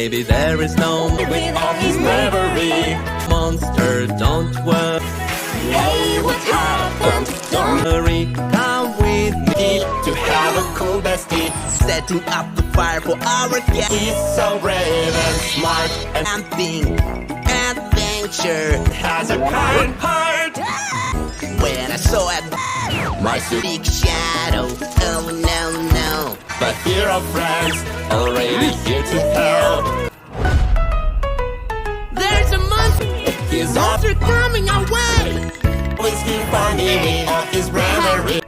Maybe there is no With all his bravery. monster, don't worry. Hey, what happened? Don't Hurry, come with me. to have a cool bestie. Setting up the fire for our guest. He's so brave and smart and Camping, adventure. has a kind heart. When I saw it, My super big shadow. Oh no, no. but hero friends already here to help. There's a monster. He's off Monster coming our way. always keep funny with all his bravery.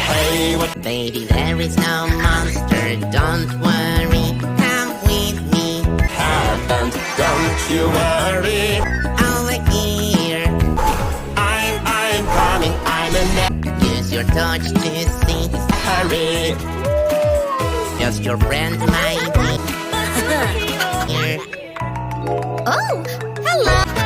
Hey, what Baby, there is no monster. Don't worry. Come with me. happened? Don't you worry. Over here. I'm coming. I'm in a Use your touch to see. hurry. Just your friend might be here. Oh, hello.